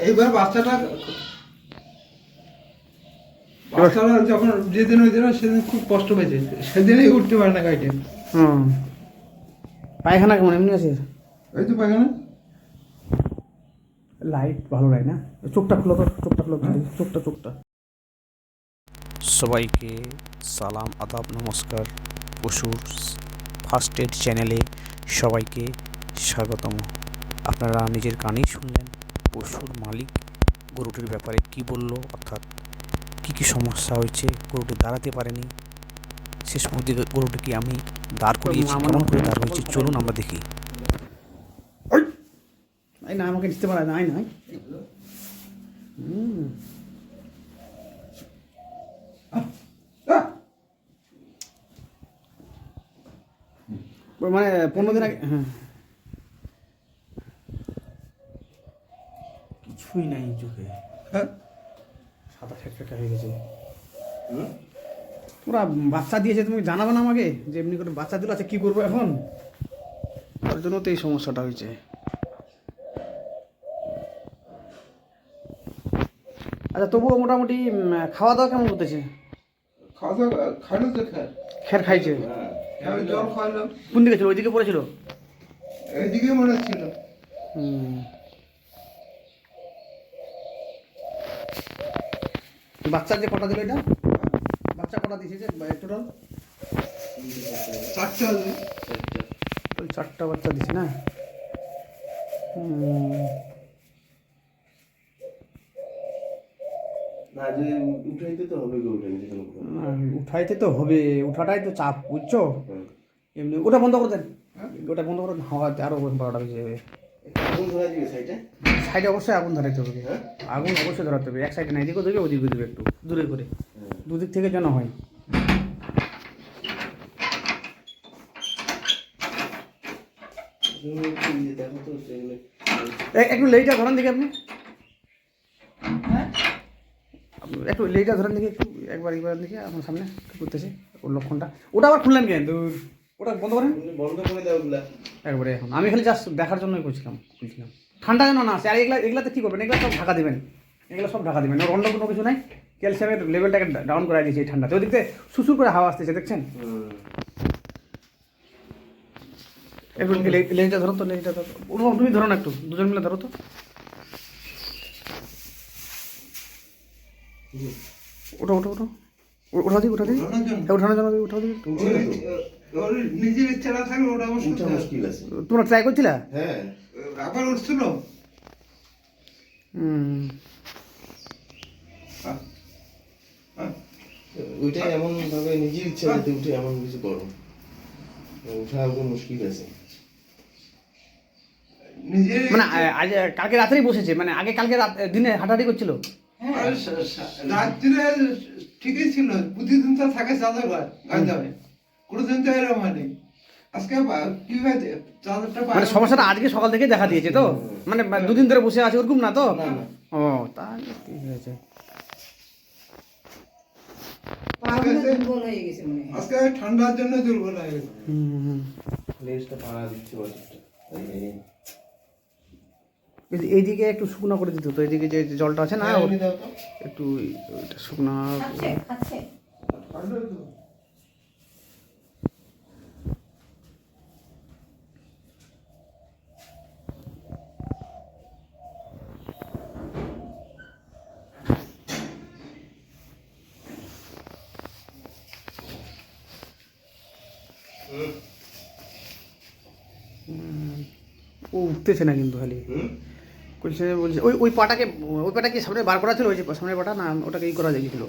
এইবার বাচ্চাটা যখন যেদিন ওই দিন সেদিন খুব কষ্ট পেয়েছে, সেদিনই উঠতে পারে না গাড়িতে। হুম, পায়খানা কেমন এমনি আছে? এই তো পায়খানা। লাইট ভালো নাই না? চোখটা খুলো তো, চোখটা খুলো, চোখটা। সবাইকে সালাম, আদাব, নমস্কার। পশুর ফার্স্ট এড চ্যানেলে সবাইকে স্বাগতম। আপনারা নিজের কানেই শুনলেন পশুর মালিক গরুটির ব্যাপারে কি বলল, অর্থাৎ কি সমস্যা হয়েছে, গরুটি দাঁড়াতে পারেনি। শেষ পর্যন্ত গরুটিকে আমি দাঁড় করিয়েছি, কেমন করে দাঁড় হয়েছে চলুন আমরা দেখি। এই না, আমাকে দিতে পারে নাই নাই। মানে 15 দিন আগে, হ্যাঁ, কিছুই নাই চোখে, সাদা ফেটফেটা হয়ে গেছে। ওরা বাচ্চা দিয়েছে, তুমি জানাবে না আমাকে যে এমনি করে বাচ্চা দিল? আচ্ছা কী করবো এখন? তার জন্য তো এই সমস্যাটা হয়েছে। আচ্ছা, তবুও মোটামুটি খাওয়া দাওয়া কেমন করতেছে? খাওয়া দাওয়া খাইলো তো খের খাইছে? আমি জল খাইলাম। কোন দিকে ছিল? ওইদিকে পড়েছিল? এইদিকে মনে হচ্ছিল। বাচ্চা যে কটা দিল এটা? বাচ্চা কটা দিয়েছে যে টোটাল? 4টা হবে। 4টা বাচ্চা দিছে না? উঠাইতে তো হবে, উঠাটাই তো চাপ, বুঝছো? এমনি ওটা বন্ধ করে দেন, ওটা বন্ধ করে হাওয়াতে আরো 12টা বেজে যাবে। সাইডে অবশ্যই আগুন ধরাইতে হবে, আগুন অবশ্যই ধরাতে হবে। এক সাইডে না, এদিকেও দেবে ওদিকেও দেবে, একটু দূরে করে, দুদিক থেকে যেন হয়। একটু লেইটা ধরান দেখি আপনি, একটু লেইটা ধরান দেখি, একটু একবার দেখি আপনার সামনে কী করতেছে ওর লক্ষণটা। ওটা আবার খুললেন কেন? ওটা বন্ধ করেন, বন্ধ করে দাও ওগুলা একবারে। এখন আমি খালি জাস্ট দেখার জন্যই করছিলাম। ঠান্ডা যেন না আসে। আর এগুলাতে কী করবেন? এগুলো সব ঢাকা দেবেন, এগুলো সব ঢাকা দেবেন। ওর অন্য কোনো কিছু নাই, ক্যালসিয়ামের লেভেলটাকে ডাউন করে দিয়েছে এই ঠান্ডাতে। ওই দিক থেকে সুসুর করে হাওয়া আসতেছে, দেখছেন? একটু লেজটা ধরো তো, লেজটা ধরো। তুমি ধরো না, একটু দুজন মিলে ধরো তো। ওটা উঠা দিই উঠানোর জন্য উঠাও দিই। ওর নিজের ইচ্ছা না থাকলে ওটা অবশ্য মুশকিল আছে। তোমরা ট্রাই করছিলা? হ্যাঁ, আবার উঠছিল। ওইটাই এমন ভাবে নিজের ইচ্ছা যাতে উঠে এমন কিছু করো, উঠা ওকে মুশকিল আছে। নিজের মানে আজ কালকে রাতেই বসেছে, মানে আগে কালকে দিনে হাঁটাহাঁটি করছিল। রাত্রে ঠিকই ছিল, প্রতিদিন তো থাকে চাদর গাঁজাবে, কোনোদিন তো এরকম হয়নি। আজকে কি হয়েছে, চাদরটা মানে সমস্যাটা আজকে সকাল থেকে দেখা দিয়েছে তো, মানে দুদিন ধরে বসে আছে ওরকম না তো? ও, তাহলে ঠিক আছে। আজকে ঠান্ডার জন্য দুর্বল হয়ে গেছে। লেজটা পাড়া দিচ্ছে এইদিকে একটু শুকনো করে দিত তো, এইদিকে যে জলটা আছে না, একটু শুকনো। ও উঠতেছে না কিন্তু, খালি বলছে ওই পাটা কি সামনে বার করা ছিল? ওই যে সামনের পাটা না, ওটাকে ই করা গেছিল,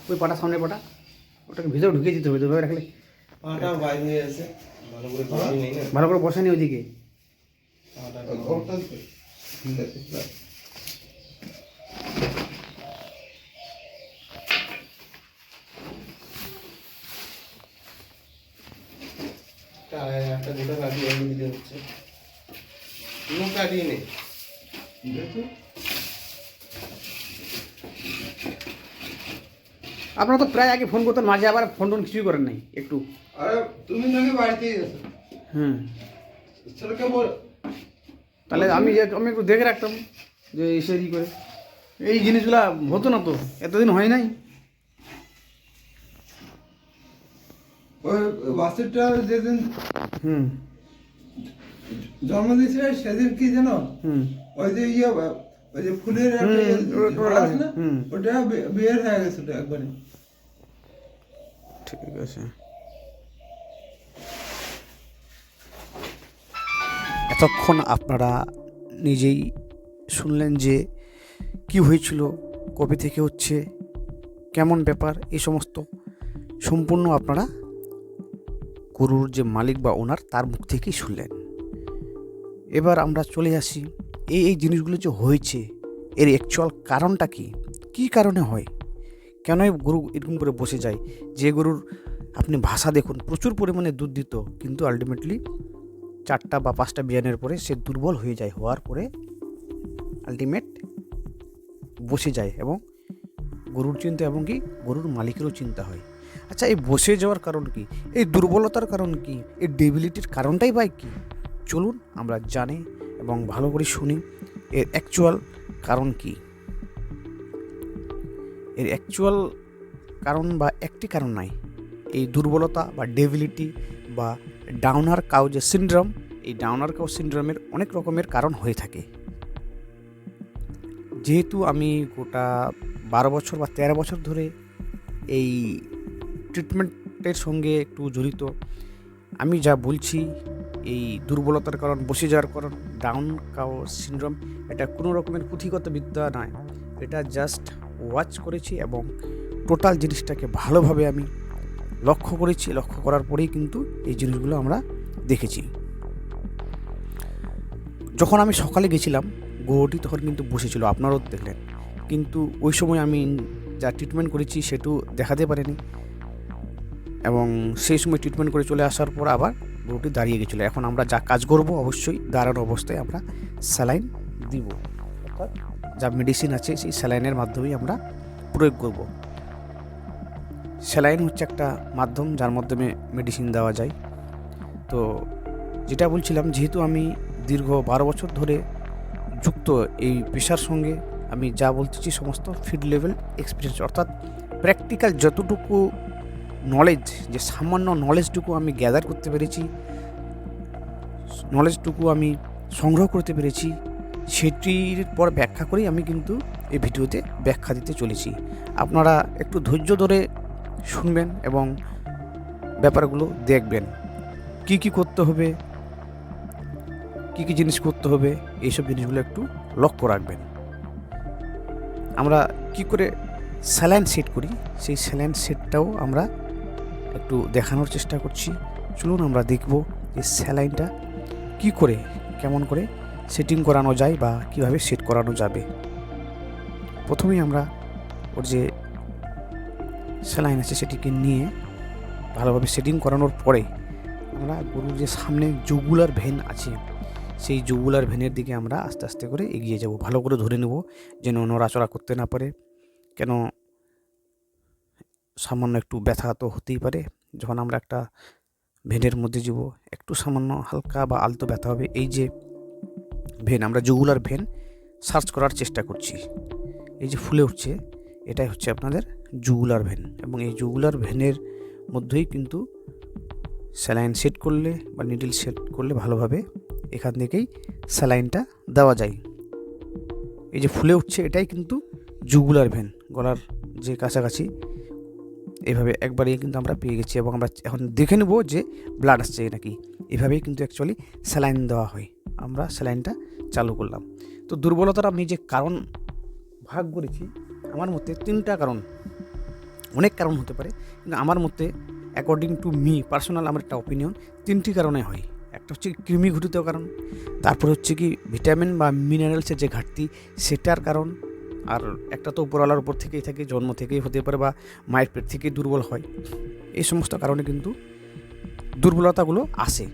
ওই পাটা, সামনের পাটা, ওটাকে ভিতরে ঢুকিয়ে দিতে হবে, ওইভাবে রাখলে। পাটা বাইরে হয়ে আছে, ভালো করে বসেনি ওইদিকে। একটা গোটা কাটি এনে দিতে হচ্ছে, কোনো কাটিয়ে নেই। আপনারা তো প্রায় আগে ফোন করতেন, মাঝে আবার ফোন টোন কিছুই করেন নাই একটু। আরে তুমি নাকি বাড়িতেই গেছো? হুম, ছেলেকে বল। তাহলে আমি একটু দেখে রাখতাম। যে এসে ই করে এই জিনিসগুলা হতো না তো, এতদিন হয় নাই। ওই বাছুরটা যেদিন হুম জন্ম দিয়েছিল সেদিন কি জানো, হুম ওই যে ওই যে ফুলের একটা ঝাড় আছে না, ওটা বের হয়ে গেছিল একবারে। ঠিক আছে। এতক্ষণ আপনারা নিজেই শুনলেন যে কি হয়েছিল, কবে থেকে হচ্ছে, কেমন ব্যাপার, এই সমস্ত সম্পূর্ণ আপনারা গরুর যে মালিক বা ওনার তার মুখ থেকেই শুনলেন। এবার আমরা চলে আসি এই জিনিসগুলো যে হয়েছে এর অ্যাকচুয়াল কারণটা কি, কী কারণে হয়, কেন গরু এরকম করে বসে যায়। যে গরুর আপনি ভাষা দেখুন প্রচুর পরিমাণে দুধ দিত, কিন্তু আলটিমেটলি 4টা বা 5টা বিয়ানের পরে সে দুর্বল হয়ে যায়, হওয়ার পরে আলটিমেট বসে যায় এবং গরুর চিন্তা এবং কি গরুর মালিকেরও চিন্তা হয়। আচ্ছা, এই বসে যাওয়ার কারণ কি, এই দুর্বলতার কারণ কি, এই ডেবিলিটির কারণটাই বা কি, চলুন আমরা জানি এবং ভালো করে শুনি এর অ্যাকচুয়াল কারণ কি। এর অ্যাকচুয়াল কারণ বা একটি কারণ নাই, এই দুর্বলতা বা ডেবিলিটি বা ডাউনার কাউ যে সিনড্রোম, এই ডাউনার কাউ সিনড্রোমের অনেক রকমের কারণ হয়ে থাকে। যেহেতু আমি গোটা 12 বছর বা 13 বছর ধরে এই ট্রিটমেন্টের সঙ্গে একটু জড়িত, আমি যা বলছি এই দুর্বলতার কারণ, বসে যাওয়ার কারণ, ডাউন কাউ সিনড্রোম, এটা কোনো রকমের পুঁথিগত বিদ্যা নয়, এটা জাস্ট ওয়াচ করেছি এবং টোটাল জিনিসটাকে ভালোভাবে আমি লক্ষ্য করেছি। লক্ষ্য করার পরেই কিন্তু এই জিনিসগুলো আমরা দেখেছি। যখন আমি সকালে গেছিলাম গরুটি তখন কিন্তু বসেছিল, আপনারাও দেখলেন, কিন্তু ওই সময় আমি যা ট্রিটমেন্ট করেছি সেটু দেখাতে পারিনি এবং সেই সময় ট্রিটমেন্ট করে চলে আসার পর আবার গরুটি দাঁড়িয়ে গেছিলো। এখন আমরা যা কাজ করব অবশ্যই দাঁড়ানো অবস্থায় আমরা স্যালাইন দিব, অর্থাৎ যা মেডিসিন আছে সেই স্যালাইনের মাধ্যমেই আমরা প্রয়োগ করব। স্যালাইন হচ্ছে একটা মাধ্যম যার মাধ্যমে মেডিসিন দেওয়া যায়। তো যেটা বলছিলাম, যেহেতু আমি দীর্ঘ 12 বছর ধরে যুক্ত এই পেশার সঙ্গে, আমি যা বলতেছি সমস্ত ফিল্ড লেভেল এক্সপিরিয়েন্স, অর্থাৎ প্র্যাকটিক্যাল যতটুকু নলেজ, যে সামান্য নলেজটুকু আমি গ্যাদার করতে পেরেছি, নলেজটুকু আমি সংগ্রহ করতে পেরেছি, সেটির পর ব্যাখ্যা করেই আমি কিন্তু এই ভিডিওতে ব্যাখ্যা দিতে চলেছি। আপনারা একটু ধৈর্য ধরে শুনবেন এবং ব্যাপারগুলো দেখবেন, কি কি করতে হবে, কি কি জিনিস করতে হবে, এইসব জিনিসগুলো একটু লক্ষ্য রাখবেন। আমরা কি করে স্যালাইন সেট করি সেই স্যালাইন সেটটাও আমরা একটু দেখানোর চেষ্টা করছি। চলুন আমরা দেখব যে স্যালাইনটা কি করে, কেমন করে সেটিং করানো যায় বা কিভাবে সেট করানো যাবে। প্রথমেই আমরা ওর যে স্যালাইন আছে সেটিকে নিয়ে ভালোভাবে সেটিং করানোর পরে আমরা গরুর যে সামনে জুগুলার ভেন আছে সেই জুগুলার ভেনের দিকে আমরা আস্তে আস্তে করে এগিয়ে যাব, ভালো করে ধরে নেব যেন নড়াচড়া করতে না পারে। কেন সামান্য একটু ব্যথা তো হতেই পারে, যখন আমরা একটা ভেনের মধ্যে যাব একটু সামান্য হালকা বা আলতো ব্যথা হবে। এই যে ভেন, আমরা জুগুলার ভেন সার্চ করার চেষ্টা করছি, এই যে ফুলে উঠছে এটাই হচ্ছে আপনাদের জুগুলার ভেন, এবং এই জুগুলার ভেনের মধ্যেই কিন্তু স্যালাইন সেট করলে বা নিডল সেট করলে ভালোভাবে এখান থেকেই স্যালাইনটা দেওয়া যায়। এই যে ফুলে উঠছে এটাই কিন্তু জুগুলার ভেন, গলার যে কাছাকাছি, এভাবে একবারই কিন্তু আমরা পেয়ে গেছি এবং আমরা এখন দেখে নেব যে ব্লাড আসছে নাকি। এভাবেই কিন্তু অ্যাকচুয়ালি স্যালাইন দেওয়া হয়। আমরা স্যালাইনটা চালু করলাম। তো দুর্বলতার আমি যে কারণ ভাগ করেছি, আমার মতে 3টা কারণ, অনেক কারণ হতে পারে, কিন্তু আমার মতে অ্যাকর্ডিং টু মি পার্সোনাল, আমার একটা অপিনিয়ন, 3টি কারণে হয়। একটা হচ্ছে কৃমি ঘটিত কারণ, তারপর হচ্ছে কি ভিটামিন বা মিনারেলসের যে ঘাটতি সেটার কারণ, আর একটা তো উপরওয়ালার উপর থেকেই থাকে, জন্ম থেকেই হতে পারে বা মায়ের পেট থেকেই দুর্বল হয়। এই সমস্ত কারণে কিন্তু দুর্বলতাগুলো আসে।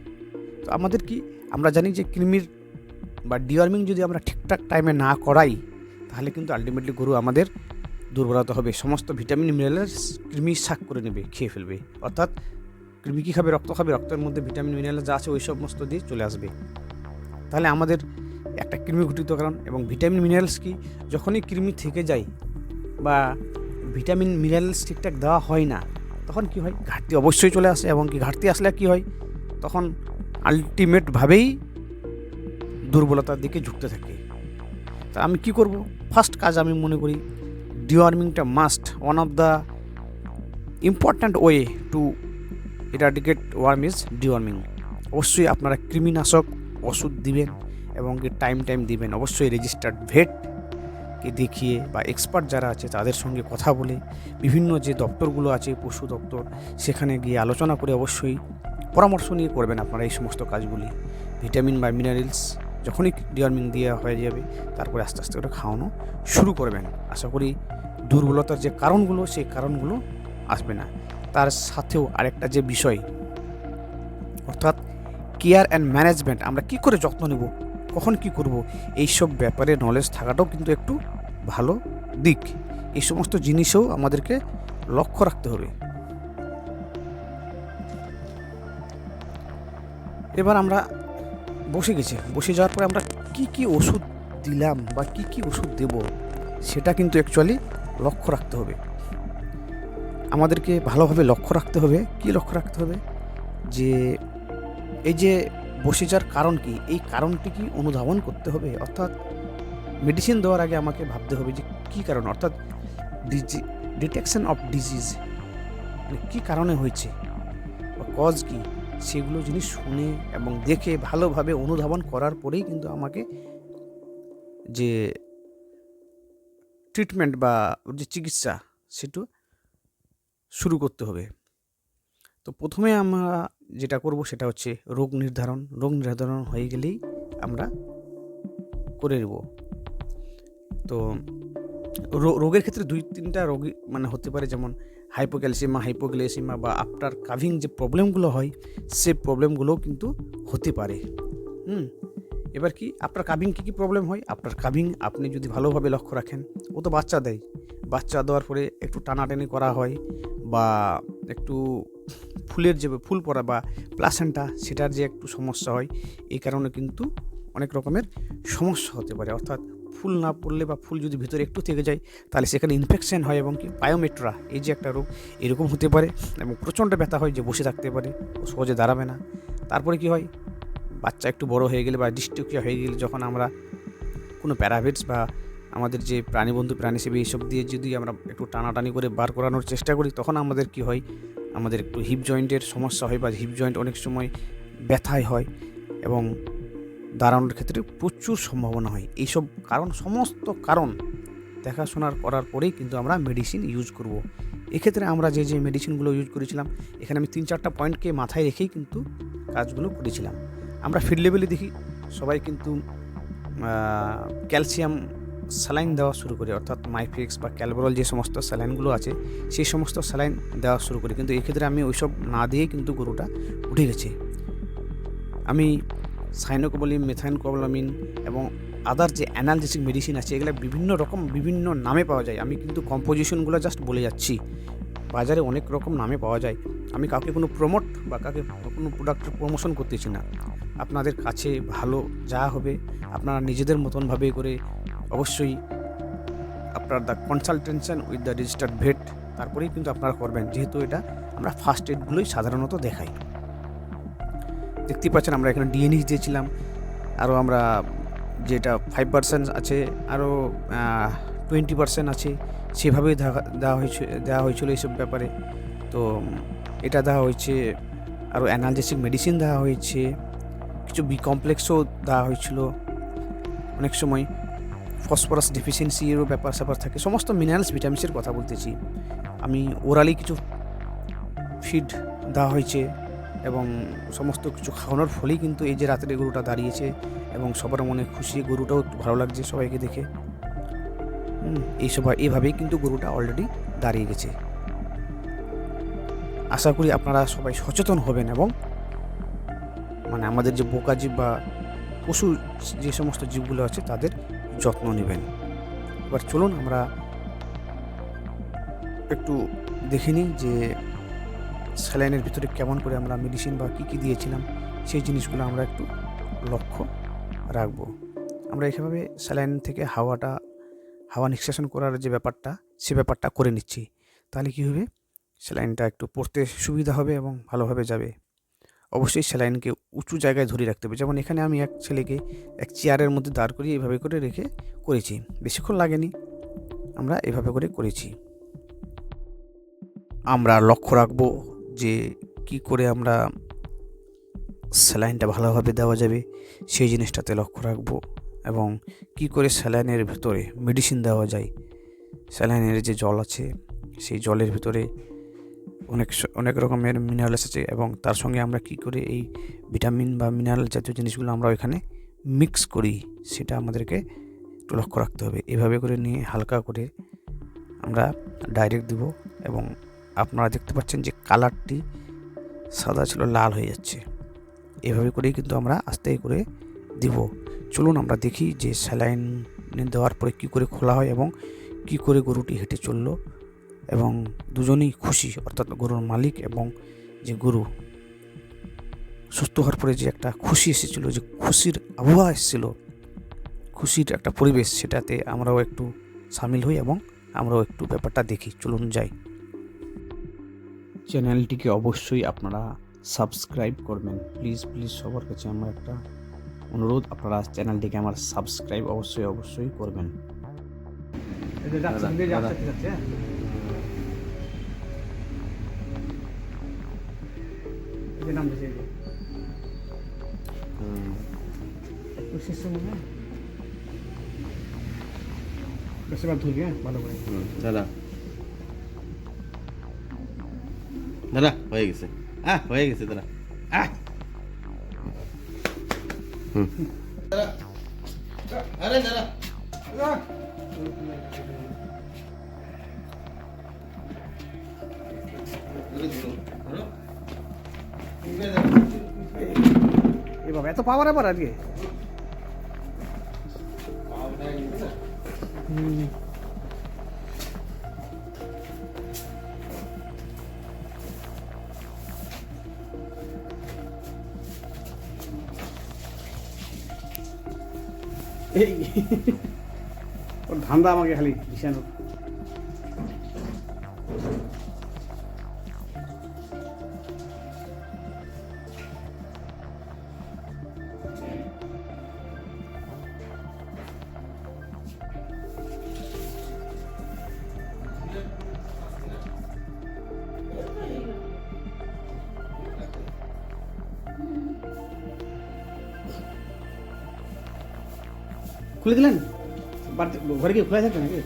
তো আমাদের কি, আমরা জানি যে কৃমির বা ডিওয়ার্মিং যদি আমরা ঠিকঠাক টাইমে না করাই তাহলে কিন্তু আলটিমেটলি গরু আমাদের দুর্বলতা হবে, সমস্ত ভিটামিন মিনারেলস কৃমি শাক করে নেবে, খেয়ে ফেলবে। অর্থাৎ কৃমি কী খাবে, রক্ত খাবে, রক্তের মধ্যে ভিটামিন মিনারেল যা আছে ওই সমস্ত দিয়ে চলে আসবে। তাহলে আমাদের একটা কৃমি ঘটিত কারণ। এবং ভিটামিন মিনারেলস কি, যখনই কৃমি থেকে যায় বা ভিটামিন মিনারেলস ঠিকঠাক দেওয়া হয় না, তখন কি হয়, ঘাটতি অবশ্যই চলে আসে। এবং কি ঘাটতি আসলে কি হয়, তখন আলটিমেটভাবেই দুর্বলতার দিকে ঝুঁকতে থাকে। তা আমি কি করব? ফার্স্ট কাজ আমি মনে করি ডিওয়ার্মিংটা must, one of the important way to eradicate worm is deworming. অবশ্যই আপনারা কৃমিনাশক ওষুধ দিবেন এবং কি টাইম দিবেন। অবশ্যই রেজিস্টার্ড ভেটকে দেখিয়ে বা এক্সপার্ট যারা আছে তাদের সঙ্গে কথা বলে, বিভিন্ন যে দপ্তরগুলো আছে পশু দপ্তর, সেখানে গিয়ে আলোচনা করে অবশ্যই পরামর্শ নিয়ে করবেন আপনারা এই সমস্ত কাজগুলি। ভিটামিন বা মিনারেলস যখনই ডিওয়ার্মিং দেওয়া হয়ে যাবে, তারপরে আস্তে আস্তে ওটা খাওয়ানো শুরু করবেন। আশা করি দুর্বলতার যে কারণগুলো, সেই কারণগুলো আসবে না। তার সাথেও আরেকটা যে বিষয়, অর্থাৎ কেয়ার অ্যান্ড ম্যানেজমেন্ট, আমরা কি করে যত্ন নেব, কখন কি করব, এইসব ব্যাপারে নলেজ থাকাটাও কিন্তু একটু ভালো দিক। এই সমস্ত জিনিসও আমাদেরকে লক্ষ্য রাখতে হবে। এবার আমরা বসে যাওয়ার পরে আমরা কি ওষুধ দিলাম বা কি ওষুধ দেব, সেটা কিন্তু অ্যাকচুয়ালি লক্ষ্য রাখতে হবে। আমাদেরকে ভালোভাবে লক্ষ্য রাখতে হবে। কি লক্ষ্য রাখতে হবে, যে এই যে বসে যাওয়ার কারণ কি, এই কারণটি কি অনুধাবন করতে হবে। অর্থাৎ মেডিসিন দেওয়ার আগে আমাকে ভাবতে হবে যে কী কারণ, অর্থাৎ ডিটেকশন অফ ডিজিজ, মানে কী কারণে হয়েছে বা কজ কি, সেগুলো জিনিস শুনে এবং দেখে ভালোভাবে অনুধাবন করার পরেই কিন্তু আমাকে যে ট্রিটমেন্ট বা যে চিকিৎসা সেটা শুরু করতে হবে। তো প্রথমে আমরা যেটা করব সেটা হচ্ছে রোগ নির্ধারণ হয়ে গেলেই আমরা করে নেব। তো রোগের ক্ষেত্রে 2-3টা রোগী মানে হতে পারে, যেমন হাইপোগ্লাইসেমিয়া বা আফটার কাভিং যে প্রবলেমগুলো হয়, সে প্রবলেমগুলোও কিন্তু হতে পারে। এবার কি আফটার কাভিং কী প্রবলেম হয়, আফটার কাভিং আপনি যদি ভালোভাবে লক্ষ্য রাখেন, ও তো বাচ্চা দেয়, বাচ্চা দেওয়ার পরে একটু টানাটানি করা হয় বা একটু ফুলের যে ফুল পড়া বা প্লাসেন্টা, সেটার যে একটু সমস্যা হয়, এই কারণে কিন্তু অনেক রকমের সমস্যা হতে পারে। অর্থাৎ ফুল না পড়লে বা ফুল যদি ভিতরে একটু থেকে যায়, তাহলে সেখানে ইনফেকশন হয় এবং কি পায়োমেট্রা, এই যে একটা রোগ, এরকম হতে পারে এবং প্রচণ্ড ব্যথা হয়, যে বসে থাকতে পারে, ও সহজে দাঁড়াবে না। তারপরে কি হয়, বাচ্চা একটু বড় হয়ে গেলে বা ডিস্ট্রিক্টিয়া হয়ে গেলে, যখন আমরা কোনো প্যারাভেটস বা আমাদের যে প্রাণীবন্ধু প্রাণীসেবী এইসব দিয়ে যদি আমরা একটু টানাটানি করে বার করানোর চেষ্টা করি, তখন আমাদের কি হয়, আমাদের একটু হিপ জয়েন্টের সমস্যা হয় বা হিপ জয়েন্ট অনেক সময় ব্যথায় হয় এবং দাঁড়ানোর ক্ষেত্রে প্রচুর সম্ভাবনা হয়। এইসব সমস্ত কারণ দেখাশোনার করার পরেই কিন্তু আমরা মেডিসিন ইউজ করব। এক্ষেত্রে আমরা যে মেডিসিনগুলো ইউজ করেছিলাম, এখানে আমি 3-4টা পয়েন্টকে মাথায় রেখেই কিন্তু কাজগুলো করেছিলাম। আমরা ফিল্ড লেভেলে দেখি সবাই কিন্তু ক্যালসিয়াম স্যালাইন দেওয়া শুরু করে, অর্থাৎ মাইফিক্স বা ক্যালবরল যে সমস্ত স্যালাইনগুলো আছে, সেই সমস্ত স্যালাইন দেওয়া শুরু করি। কিন্তু এক্ষেত্রে আমি ওইসব না দিয়েই কিন্তু গরুটা উঠে গেছে। আমি সাইনোকোবলিন, মেথাইনকোবলামিন এবং আদার যে অ্যানালজেসিক মেডিসিন আছে, এগুলো বিভিন্ন নামে পাওয়া যায়। আমি কিন্তু কম্পোজিশনগুলো জাস্ট বলে যাচ্ছি, বাজারে অনেক রকম নামে পাওয়া যায়। আমি কাউকে কোনো প্রমোট বা কাউকে কোনো প্রোডাক্টের প্রমোশন করতেছি না। আপনাদের কাছে ভালো যা হবে আপনারা নিজেদের মতনভাবে করে অবশ্যই আপনার the consultation with the registered vet, তারপরেই কিন্তু আপনারা করবেন, যেহেতু এটা আমরা ফার্স্ট এডগুলোই সাধারণত দেখাই। দেখতেই পাচ্ছেন আমরা এখানে ডিএনএস দিয়েছিলাম, আরও আমরা যেটা 5% আছে, আরও 20% আছে, সেভাবেই দেওয়া হয়েছিল এইসব ব্যাপারে। তো এটা দেওয়া হয়েছে, আরও অ্যানালজেসিক মেডিসিন দেওয়া হয়েছে, কিছু বি কমপ্লেক্সও দেওয়া হয়েছিল। অনেক সময় ফসফরাস ডেফিসিয়েন্সিরও ব্যাপার থাকে। সমস্ত মিনারেলস ভিটামিনসের কথা বলতেছি। আমি ওরালি কিছু ফিড দেওয়া হয়েছে এবং সমস্ত কিছু খাওয়ানোর ফলেই কিন্তু এই যে রাত্রে গরুটা দাঁড়িয়েছে এবং সবার মনে খুশি, গরুটাও একটু ভালো লাগছে সবাইকে দেখে। এইভাবেই কিন্তু গরুটা অলরেডি দাঁড়িয়ে গেছে। আশা করি আপনারা সবাই সচেতন হবেন এবং মানে আমাদের যে বোকা জীব বা পশু যে সমস্ত জীবগুলো আছে তাদের যত্ন নেবেন। এবার চলুন আমরা একটু দেখে নিই যে স্যালাইনের ভিতরে কেমন করে আমরা মেডিসিন বা কী দিয়েছিলাম, সেই জিনিসগুলো আমরা একটু লক্ষ্য রাখবো। আমরা এইভাবে স্যালাইন থেকে হাওয়া নিঃশ্বাসন করার যে ব্যাপারটা, সে ব্যাপারটা করে নিচ্ছি। তাহলে কী হবে, স্যালাইনটা একটু পড়তে সুবিধা হবে এবং ভালোভাবে যাবে। অবশ্যই স্যালাইনকে উঁচু জায়গায় ধরে রাখতে হবে। যেমন এখানে আমি এক ছেলেকে এক চেয়ারের মধ্যে দাঁড় করিয়ে এইভাবে করে রেখে করেছি, বেশিক্ষণ লাগেনি, আমরা এভাবে করে করেছি। আমরা লক্ষ্য রাখবো যে কি করে আমরা স্যালাইনটা ভালোভাবে দেওয়া যাবে, সেই জিনিসটাতে লক্ষ্য রাখবো, এবং কি করে স্যালাইনের ভিতরে মেডিসিন দেওয়া যায়। স্যালাইনের যে জল আছে, সেই জলের ভিতরে অনেক রকমের মিনারেলস আছে, এবং তার সঙ্গে আমরা কি করে এই ভিটামিন বা মিনারেল জাতীয় জিনিসগুলো আমরা ওইখানে মিক্স করি, সেটা আমাদেরকে একটু লক্ষ্য রাখতে হবে। এভাবে করে নিয়ে হালকা করে আমরা ডাইরেক্ট দিব, এবং আপনারা দেখতে পাচ্ছেন যে কালারটি সাদা ছিল লাল হয়ে যাচ্ছে। এভাবে করেই কিন্তু আমরা আস্তে করে দিব। চলুন আমরা দেখি যে স্যালাইন দেওয়ার পরে কী করে খোলা হয় এবং কী করে গরুটি হেঁটে চললো, এবং দুজনেই খুশি, অর্থাৎ গরুর মালিক এবং যে গরু সুস্থ হওয়ার পরে যে একটা খুশি এসেছিলো, যে খুশির আবহাওয়া এসেছিলো, খুশির একটা পরিবেশ, সেটাতে আমরাও একটু সামিল হই এবং আমরাও একটু ব্যাপারটা দেখি। চলুন যাই। চ্যানেলটিকে অবশ্যই আপনারা সাবস্ক্রাইব করবেন, প্লিজ সবার কাছে আমার একটা অনুরোধ, আপনারা চ্যানেলটিকে আমার সাবস্ক্রাইব অবশ্যই করবেন। এই যে যাচ্ছে, দাদা, দিয়ে দাদা। যাচ্ছে, হ্যাঁ। এই যে নাম দিয়েছে, এই যে। একটু শেষে মনে হয় বেশিরভাগ ধরবি, হ্যাঁ, ভালো করে। দাদা দাদা হয়ে গেছে, হয়ে গেছে দাদা। দাদা, আরে দাদা, এ বাবা, এত পাওয়ার আবার আজকে। এই ওর ধান্দা আমাকে খালি দিশানো। খুলে দিলেন? বাড়িতে ঘরে কি খোলা থাকবে নাকি?